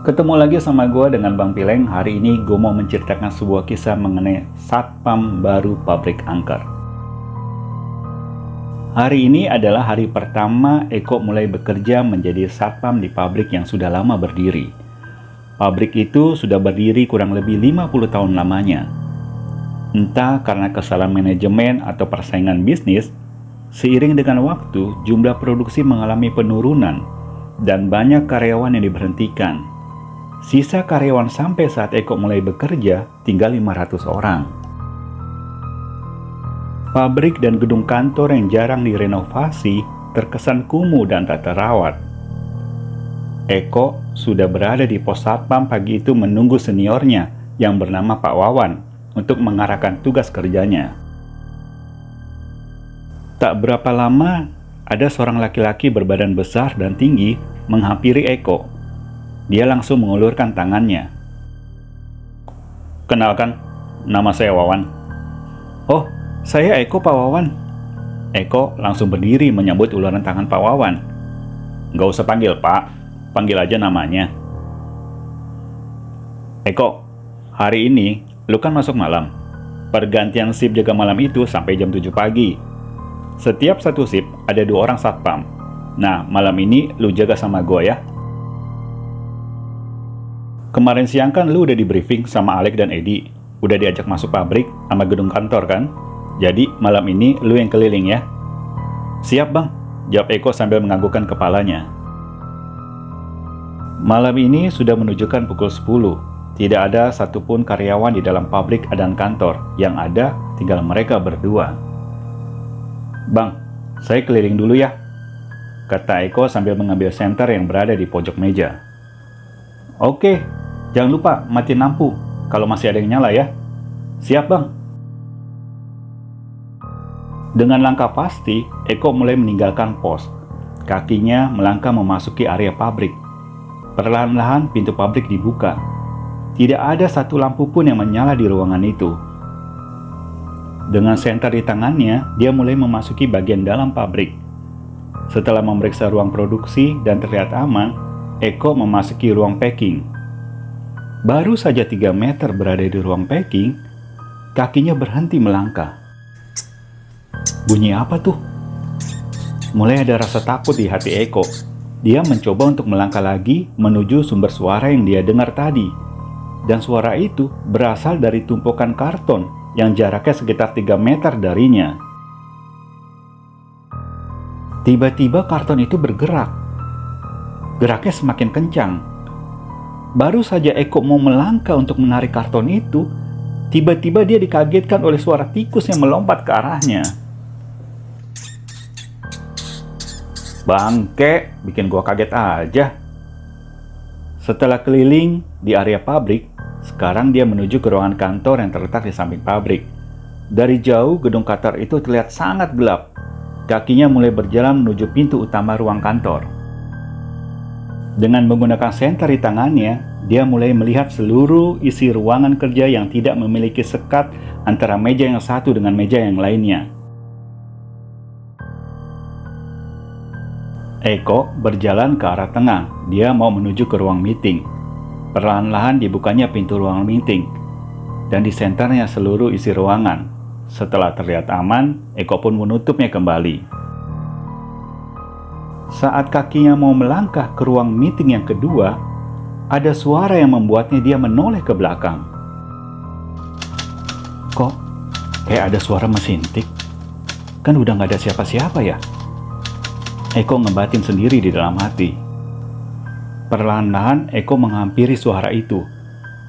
Ketemu lagi sama gue dengan Bang Pileng. Hari ini gue mau menceritakan sebuah kisah mengenai satpam baru pabrik angker. Hari ini adalah hari pertama Eko mulai bekerja menjadi satpam di pabrik yang sudah lama berdiri. Pabrik itu sudah berdiri kurang lebih 50 tahun lamanya. Entah karena kesalahan manajemen atau persaingan bisnis, seiring dengan waktu jumlah produksi mengalami penurunan dan banyak karyawan yang diberhentikan. Sisa karyawan sampai saat Eko mulai bekerja tinggal 500 orang. Pabrik dan gedung kantor yang jarang direnovasi terkesan kumuh dan tak terawat. Eko sudah berada di pos satpam pagi itu menunggu seniornya yang bernama Pak Wawan untuk mengarahkan tugas kerjanya. Tak berapa lama, ada seorang laki-laki berbadan besar dan tinggi menghampiri Eko. Dia langsung mengulurkan tangannya. "Kenalkan, nama saya Wawan." "Oh, saya Eko, Pak Wawan." Eko langsung berdiri menyambut uluran tangan Pak Wawan. "Nggak usah panggil Pak, panggil aja namanya." "Eko, hari ini lu kan masuk malam. Pergantian shift jaga malam itu sampai jam 7 pagi. Setiap satu shift ada 2 orang satpam. Nah, malam ini lu jaga sama gue ya. Kemarin siang kan lu udah di briefing sama Alek dan Edi. Udah diajak masuk pabrik sama gedung kantor kan? Jadi malam ini lu yang keliling ya." "Siap bang," jawab Eko sambil menganggukkan kepalanya. Malam ini sudah menunjukkan pukul 10. Tidak ada satupun karyawan di dalam pabrik dan kantor. Yang ada tinggal mereka berdua. "Bang, saya keliling dulu ya," kata Eko sambil mengambil senter yang berada di pojok meja. "Oke, jangan lupa matiin lampu kalau masih ada yang nyala ya." "Siap bang." Dengan langkah pasti, Eko mulai meninggalkan pos. Kakinya melangkah memasuki area pabrik. Perlahan-lahan pintu pabrik dibuka. Tidak ada satu lampu pun yang menyala di ruangan itu. Dengan senter di tangannya, dia mulai memasuki bagian dalam pabrik. Setelah memeriksa ruang produksi dan terlihat aman, Eko memasuki ruang packing. Baru saja 3 meter berada di ruang packing, kakinya berhenti melangkah. Bunyi apa tuh? Mulai ada rasa takut di hati Eko. Dia mencoba untuk melangkah lagi menuju sumber suara yang dia dengar tadi. Dan suara itu berasal dari tumpukan karton yang jaraknya sekitar 3 meter darinya. Tiba-tiba karton itu bergerak. Geraknya semakin kencang. Baru saja Eko mau melangkah untuk menarik karton itu, tiba-tiba dia dikagetkan oleh suara tikus yang melompat ke arahnya. "Bangke, bikin gua kaget aja." Setelah keliling di area pabrik, sekarang dia menuju ke ruangan kantor yang terletak di samping pabrik. Dari jauh, gedung kantor itu terlihat sangat gelap. Kakinya mulai berjalan menuju pintu utama ruang kantor. Dengan menggunakan senter di tangannya, dia mulai melihat seluruh isi ruangan kerja yang tidak memiliki sekat antara meja yang satu dengan meja yang lainnya. Eko berjalan ke arah tengah. Dia mau menuju ke ruang meeting. Perlahan-lahan dibukanya pintu ruang meeting, dan disenternya seluruh isi ruangan. Setelah terlihat aman, Eko pun menutupnya kembali. Saat kakinya mau melangkah ke ruang meeting yang kedua, ada suara yang membuatnya dia menoleh ke belakang. "Kok kayak ada suara mesin tik? Kan udah gak ada siapa-siapa ya?" Eko ngebatin sendiri di dalam hati. Perlahan-lahan Eko menghampiri suara itu.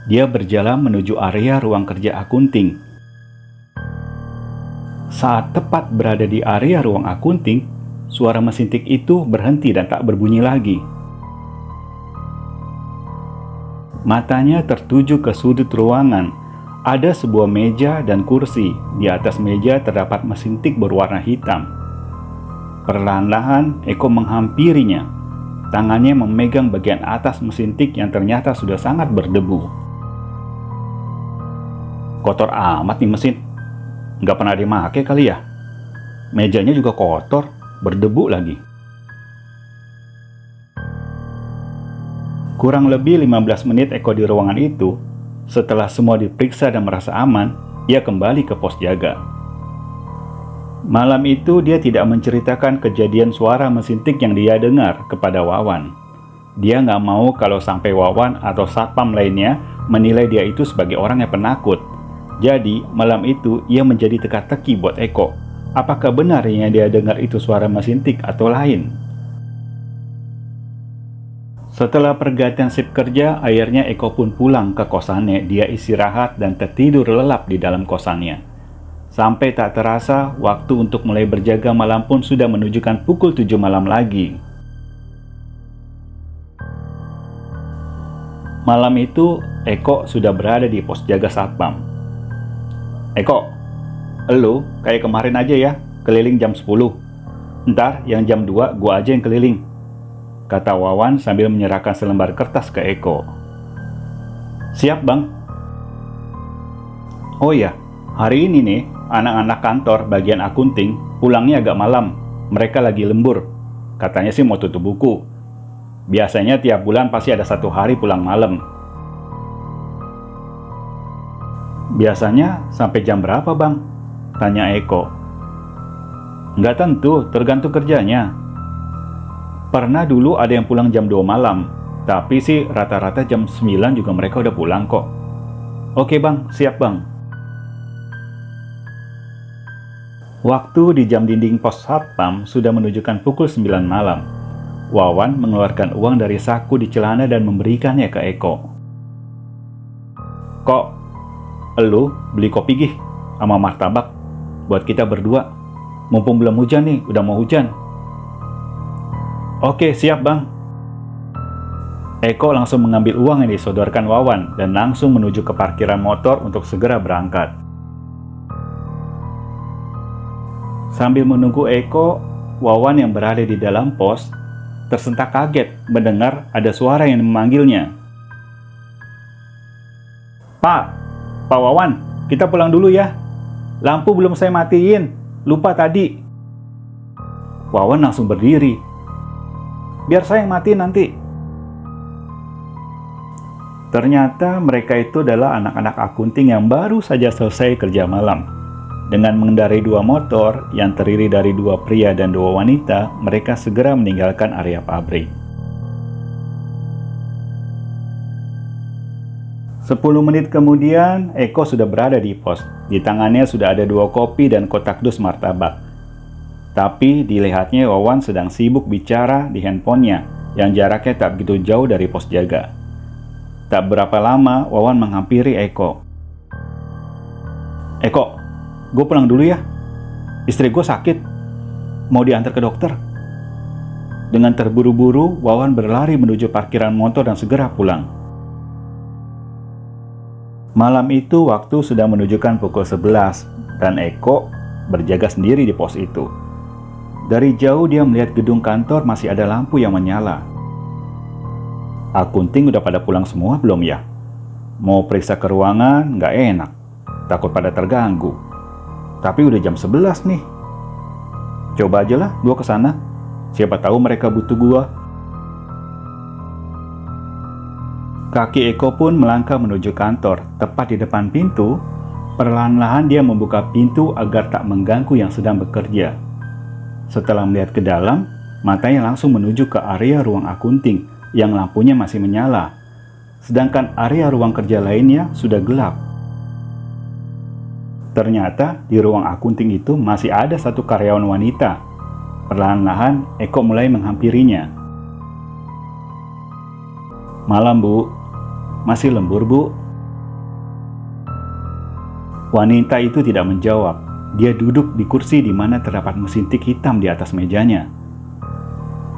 Dia berjalan menuju area ruang kerja akunting. Saat tepat berada di area ruang akunting, suara mesin tik itu berhenti dan tak berbunyi lagi. Matanya tertuju ke sudut ruangan. Ada sebuah meja dan kursi. Di atas meja terdapat mesin tik berwarna hitam. Perlahan-lahan Eko menghampirinya. Tangannya memegang bagian atas mesin tik yang ternyata sudah sangat berdebu. "Kotor amat nih mesin. Nggak pernah dipakai kali ya? Mejanya juga kotor, berdebu lagi." Kurang lebih 15 menit Eko di ruangan itu. Setelah semua diperiksa dan merasa aman, ia kembali ke pos jaga. Malam itu dia tidak menceritakan kejadian suara mesin tik yang dia dengar kepada Wawan. Dia nggak mau kalau sampai Wawan atau satpam lainnya menilai dia itu sebagai orang yang penakut. Jadi malam itu ia menjadi teka-teki buat Eko. Apakah benar yang dia dengar itu suara mesin tik atau lain? Setelah pergantian shift kerja, akhirnya Eko pun pulang ke kosannya. Dia istirahat dan tertidur lelap di dalam kosannya. Sampai tak terasa, waktu untuk mulai berjaga malam pun sudah menunjukkan pukul 7 malam lagi. Malam itu, Eko sudah berada di pos jaga satpam. Eko, elu kayak kemarin aja ya, keliling jam 10. Ntar yang jam 2 gua aja yang keliling, kata Wawan sambil menyerahkan selembar kertas ke Eko. Siap bang. Oh ya, hari ini nih, anak-anak kantor bagian akunting pulangnya agak malam. Mereka lagi lembur. Katanya sih mau tutup buku. Biasanya tiap bulan pasti ada 1 hari pulang malam. Biasanya sampai jam berapa bang? Tanya Eko. Nggak tentu, tergantung kerjanya. Pernah dulu ada yang pulang jam 2 malam. Tapi sih rata-rata jam 9 juga mereka udah pulang kok. Oke bang, siap bang. Waktu di jam dinding pos satpam sudah menunjukkan pukul 9 malam. Wawan mengeluarkan uang dari saku di celana dan memberikannya ke Eko. Kok, elu beli kopi gih sama martabak buat kita berdua. Mumpung belum hujan nih, udah mau hujan. Oke, siap bang. Eko langsung mengambil uang yang disodorkan Wawan dan langsung menuju ke parkiran motor untuk segera berangkat. Sambil menunggu Eko, Wawan yang berada di dalam pos tersentak kaget mendengar ada suara yang memanggilnya. Pak Wawan, kita pulang dulu ya. Lampu belum saya matiin, lupa tadi. Wawan langsung berdiri. Biar saya yang matiin nanti. Ternyata mereka itu adalah anak-anak akunting yang baru saja selesai kerja malam. Dengan mengendarai 2 motor yang terdiri dari 2 pria dan 2 wanita, mereka segera meninggalkan area pabrik. 10 menit kemudian, Eko sudah berada di pos. Di tangannya sudah ada 2 kopi dan kotak dus martabak. Tapi dilihatnya Wawan sedang sibuk bicara di handphonenya yang jaraknya tak begitu jauh dari pos jaga. Tak berapa lama, Wawan menghampiri Eko. Eko, gue pulang dulu ya. Istri gue sakit, mau diantar ke dokter. Dengan terburu-buru, Wawan berlari menuju parkiran motor dan segera pulang. Malam itu waktu sudah menunjukkan pukul 11 dan Eko berjaga sendiri di pos itu. Dari jauh dia melihat gedung kantor masih ada lampu yang menyala. Akunting udah pada pulang semua belum ya? Mau periksa ke ruangan nggak enak, takut pada terganggu. Tapi udah jam 11 nih. Coba aja lah gua kesana. Siapa tahu mereka butuh gua. Kaki Eko pun melangkah menuju kantor. Tepat di depan pintu, perlahan-lahan dia membuka pintu agar tak mengganggu yang sedang bekerja. Setelah melihat ke dalam, matanya langsung menuju ke area ruang akunting yang lampunya masih menyala. Sedangkan area ruang kerja lainnya sudah gelap. Ternyata di ruang akunting itu masih ada 1 karyawan wanita. Perlahan-lahan Eko mulai menghampirinya. Malam bu, masih lembur bu? Wanita itu tidak menjawab. Dia duduk di kursi di mana terdapat mesin tik hitam di atas mejanya.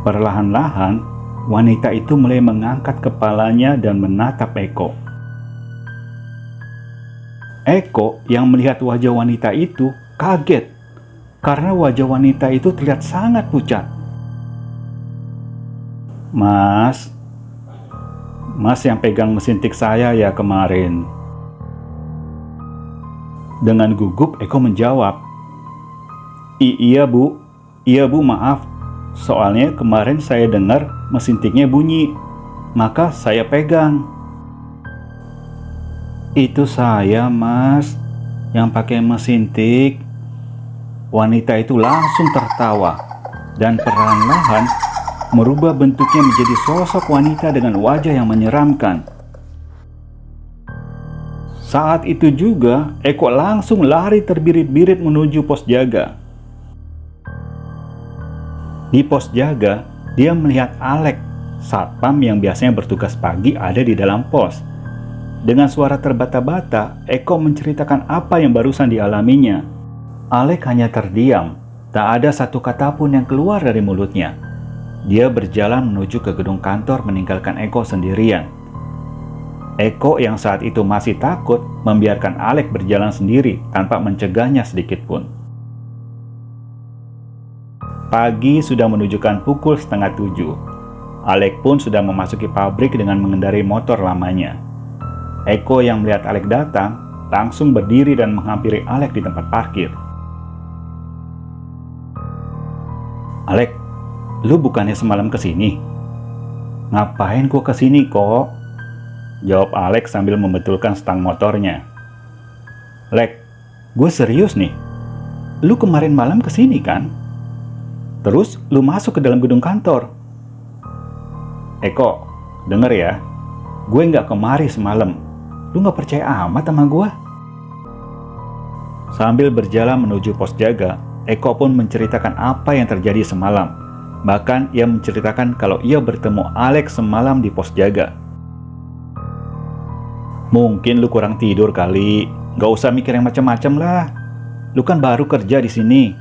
Perlahan-lahan wanita itu mulai mengangkat kepalanya dan menatap Eko. Eko yang melihat wajah wanita itu kaget karena wajah wanita itu terlihat sangat pucat. Mas yang pegang mesin tik saya ya kemarin. Dengan gugup Eko menjawab, Iya bu maaf. Soalnya kemarin saya dengar mesin tiknya bunyi. Maka saya pegang. Itu saya, Mas, yang pakai mesin tik. Wanita itu langsung tertawa dan perlahan-lahan merubah bentuknya menjadi sosok wanita dengan wajah yang menyeramkan. Saat itu juga, Eko langsung lari terbirit-birit menuju pos jaga. Di pos jaga, dia melihat Alek, satpam yang biasanya bertugas pagi, ada di dalam pos. Dengan suara terbata-bata, Eko menceritakan apa yang barusan dialaminya. Alek hanya terdiam, tak ada satu kata pun yang keluar dari mulutnya. Dia berjalan menuju ke gedung kantor meninggalkan Eko sendirian. Eko yang saat itu masih takut membiarkan Alek berjalan sendiri tanpa mencegahnya sedikit pun. Pagi sudah menunjukkan pukul 6:30. Alek pun sudah memasuki pabrik dengan mengendarai motor lamanya. Eko yang melihat Alek datang langsung berdiri dan menghampiri Alek di tempat parkir. Alek, lu bukannya semalam kesini? Ngapain gua kesini kok? Jawab Alek sambil membetulkan stang motornya. Lek, gue serius nih. Lu kemarin malam kesini kan? Terus lu masuk ke dalam gedung kantor. Eko, denger ya. Gue nggak kemari semalam. Lu nggak percaya amat sama gue? Sambil berjalan menuju pos jaga, Eko pun menceritakan apa yang terjadi semalam. Bahkan ia menceritakan kalau ia bertemu Alek semalam di pos jaga. Mungkin lu kurang tidur kali. Gak usah mikir yang macam-macam lah. Lu kan baru kerja di sini.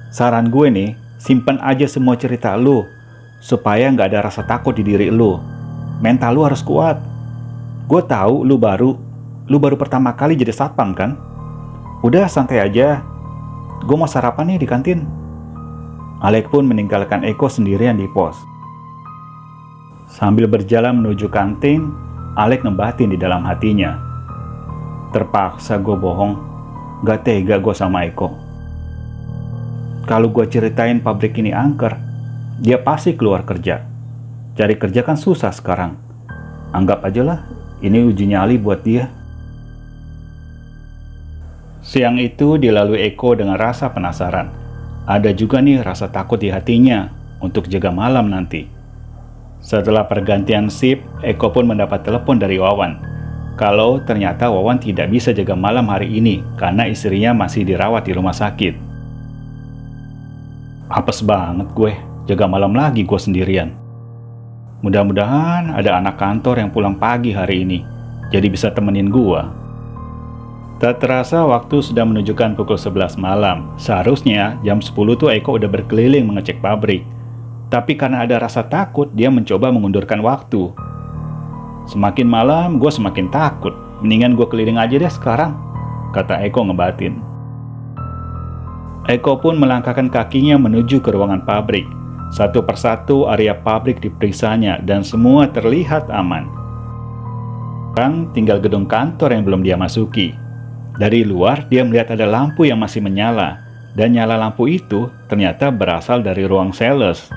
Saran gue nih, simpan aja semua cerita lu supaya nggak ada rasa takut di diri lu. Mental lu harus kuat. Gue tahu lu baru pertama kali jadi satpam kan? Udah santai aja. Gue mau sarapan nih di kantin. Alek pun meninggalkan Eko sendirian di pos. Sambil berjalan menuju kantin, Alek ngebatin di dalam hatinya. Terpaksa gue bohong. Gak tega gue sama Eko. Kalau gue ceritain pabrik ini angker, dia pasti keluar kerja. Cari kerja kan susah sekarang. Anggap aja lah, ini uji nyali buat dia. Siang itu dilalui Eko dengan rasa penasaran. Ada juga nih rasa takut di hatinya untuk jaga malam nanti. Setelah pergantian shift, Eko pun mendapat telepon dari Wawan. Kalau ternyata Wawan tidak bisa jaga malam hari ini karena istrinya masih dirawat di rumah sakit. Apes banget gue, jaga malam lagi gue sendirian. Mudah-mudahan ada anak kantor yang pulang pagi hari ini, jadi bisa temenin gue. Tak terasa waktu sudah menunjukkan pukul 11 malam. Seharusnya jam 10 tuh Eko udah berkeliling mengecek pabrik. Tapi karena ada rasa takut, dia mencoba mengundurkan waktu. Semakin malam, gue semakin takut. Mendingan gue keliling aja deh sekarang, kata Eko ngebatin. Eko pun melangkahkan kakinya menuju ke ruangan pabrik. Satu persatu area pabrik diperiksanya dan semua terlihat aman. Sekarang tinggal gedung kantor yang belum dia masuki. Dari luar, dia melihat ada lampu yang masih menyala, dan nyala lampu itu ternyata berasal dari ruang sales.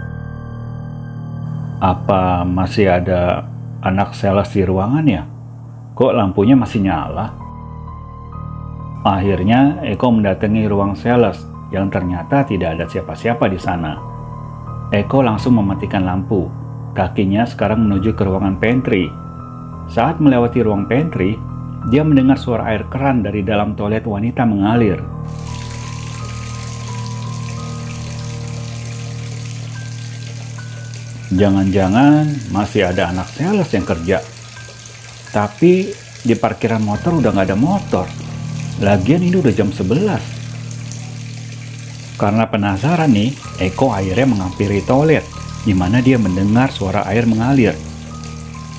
Apa masih ada anak sales di ruangan ya? Kok lampunya masih nyala? Akhirnya, Eko mendatangi ruang sales, yang ternyata tidak ada siapa-siapa di sana. Eko langsung mematikan lampu. Kakinya sekarang menuju ke ruangan pantry. Saat melewati ruang pantry, dia mendengar suara air keran dari dalam toilet wanita mengalir. Jangan-jangan masih ada anak sales yang kerja. Tapi di parkiran motor udah nggak ada motor. Lagian ini udah jam 11. Karena penasaran nih, Eko akhirnya menghampiri toilet, di mana dia mendengar suara air mengalir.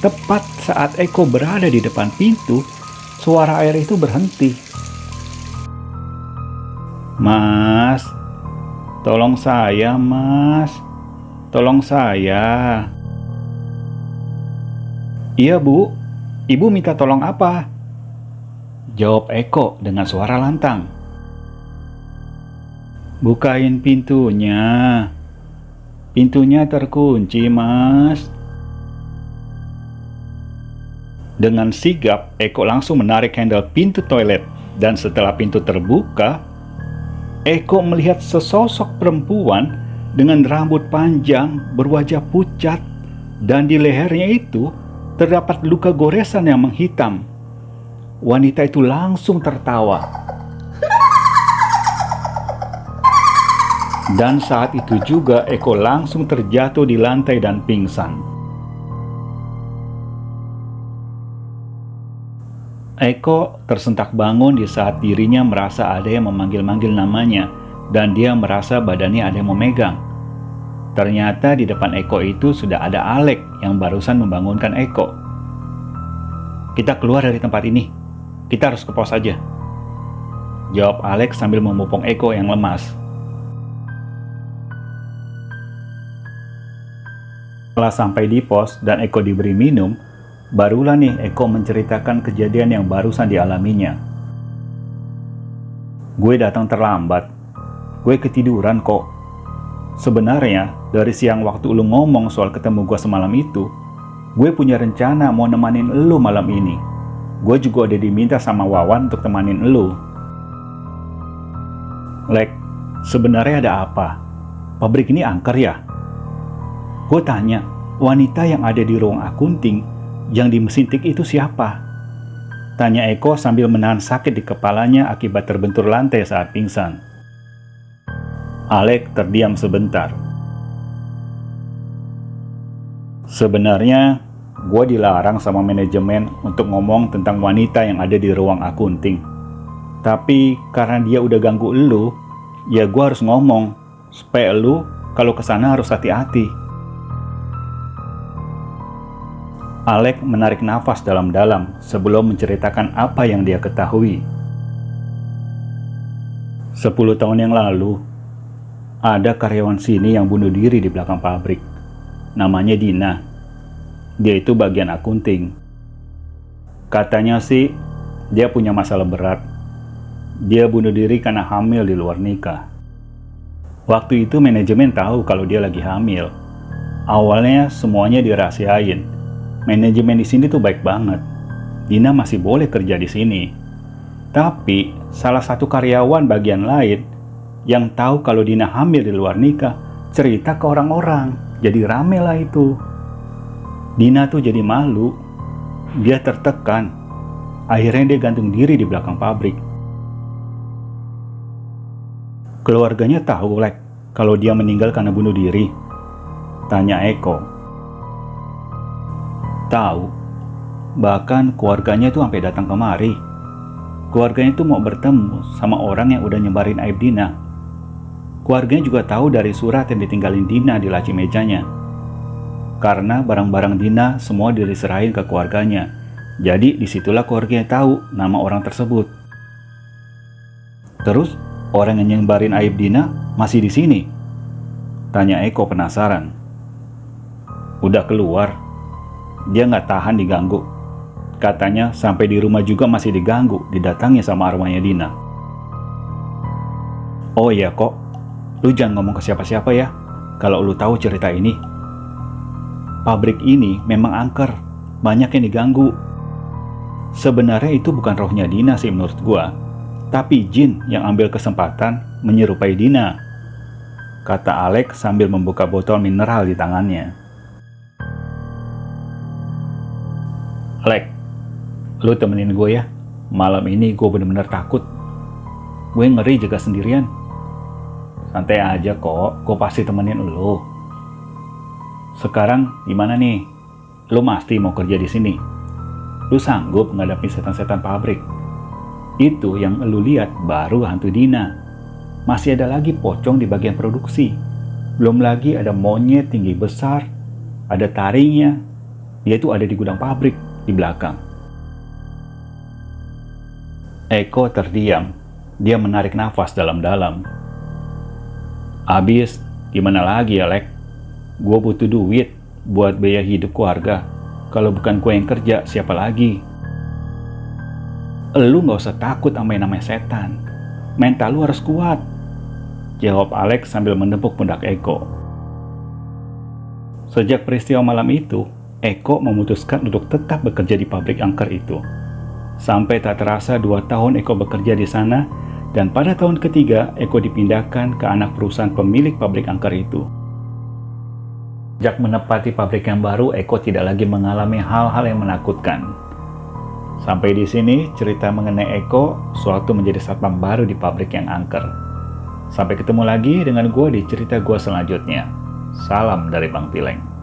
Tepat saat Eko berada di depan pintu, suara air itu berhenti. Mas, tolong saya, Mas. Tolong saya. Iya, Bu. Ibu minta tolong apa? Jawab Eko dengan suara lantang. Bukain pintunya. Pintunya terkunci, Mas. Dengan sigap, Eko langsung menarik handle pintu toilet. Dan setelah pintu terbuka, Eko melihat sesosok perempuan dengan rambut panjang, berwajah pucat, dan di lehernya itu terdapat luka goresan yang menghitam. Wanita itu langsung tertawa. Dan saat itu juga Eko langsung terjatuh di lantai dan pingsan. Eko tersentak bangun di saat dirinya merasa ada yang memanggil-manggil namanya, dan dia merasa badannya ada yang memegang. Ternyata di depan Eko itu sudah ada Alek yang barusan membangunkan Eko. "Kita keluar dari tempat ini. Kita harus ke pos saja," jawab Alek sambil memupung Eko yang lemas. Setelah sampai di pos dan Eko diberi minum, barulah nih Eko menceritakan kejadian yang barusan dialaminya. "Gue datang terlambat. Gue ketiduran kok. Sebenarnya, dari siang waktu lu ngomong soal ketemu gue semalam itu, gue punya rencana mau nemanin lu malam ini. Gue juga udah diminta sama Wawan untuk temanin lu." "Lek, sebenarnya ada apa? Pabrik ini angker ya?" Gue tanya, "Wanita yang ada di ruang akunting yang di mesin tik itu siapa?" Tanya Eko sambil menahan sakit di kepalanya akibat terbentur lantai saat pingsan. Alek terdiam sebentar. "Sebenarnya, gue dilarang sama manajemen untuk ngomong tentang wanita yang ada di ruang akunting. Tapi karena dia udah ganggu elu, ya gue harus ngomong, supaya elu kalau kesana harus hati-hati." Alek menarik nafas dalam-dalam sebelum menceritakan apa yang dia ketahui. 10 tahun yang lalu, ada karyawan sini yang bunuh diri di belakang pabrik. Namanya Dina. Dia itu bagian akunting. Katanya sih, dia punya masalah berat. Dia bunuh diri karena hamil di luar nikah. Waktu itu manajemen tahu kalau dia lagi hamil. Awalnya semuanya dirahasiain. Manajemen di sini tuh baik banget. Dina masih boleh kerja di sini. Tapi salah satu karyawan bagian lain yang tahu kalau Dina hamil di luar nikah cerita ke orang-orang. Jadi rame lah itu. Dina tuh jadi malu. Dia tertekan. Akhirnya dia gantung diri di belakang pabrik. Keluarganya tahu Lek kalau dia meninggal karena bunuh diri? Tanya Eko. Tahu. Bahkan keluarganya tuh sampai datang kemari. Keluarganya tuh mau bertemu sama orang yang udah nyebarin aib Dina. Keluarganya juga tahu dari surat yang ditinggalin Dina di laci mejanya. Karena barang-barang Dina semua diserahin ke keluarganya. Jadi disitulah keluarganya tahu nama orang tersebut. Terus orang yang nyebarin aib Dina masih di sini? Tanya Eko penasaran. Udah keluar. Dia nggak tahan diganggu. Katanya sampai di rumah juga masih diganggu, didatangi sama arwahnya Dina. "Oh iya kok, lu jangan ngomong ke siapa-siapa ya, kalau lu tahu cerita ini. Pabrik ini memang angker, banyak yang diganggu. Sebenarnya itu bukan rohnya Dina sih menurut gua, tapi jin yang ambil kesempatan menyerupai Dina," kata Alek sambil membuka botol mineral di tangannya. "Lek, lu temenin gue ya. Malam ini gue bener-bener takut. Gue ngeri jaga sendirian." "Santai aja kok, gue pasti temenin lu. Sekarang gimana nih? Lu pasti mau kerja di sini? Lu sanggup ngadapin setan-setan pabrik? Itu yang lu lihat baru hantu Dina. Masih ada lagi pocong di bagian produksi. Belum lagi ada monyet tinggi besar, ada taringnya. Dia tuh ada di gudang pabrik di belakang." Eko terdiam. Dia menarik nafas dalam-dalam. "Abis, gimana lagi ya Lek? Gue butuh duit buat biaya hidup keluarga. Kalau bukan gue yang kerja, siapa lagi? Lu gak usah takut sama yang namanya setan. Mental lu harus kuat," jawab Alex sambil menepuk pundak Eko. Sejak peristiwa malam itu, Eko memutuskan untuk tetap bekerja di pabrik angker itu. Sampai tak terasa 2 tahun Eko bekerja di sana, dan pada tahun ketiga Eko dipindahkan ke anak perusahaan pemilik pabrik angker itu. Sejak menempati pabrik yang baru, Eko tidak lagi mengalami hal-hal yang menakutkan. Sampai di sini cerita mengenai Eko, suatu menjadi satpam baru di pabrik yang angker. Sampai ketemu lagi dengan gue di cerita gue selanjutnya. Salam dari Bang Pileng.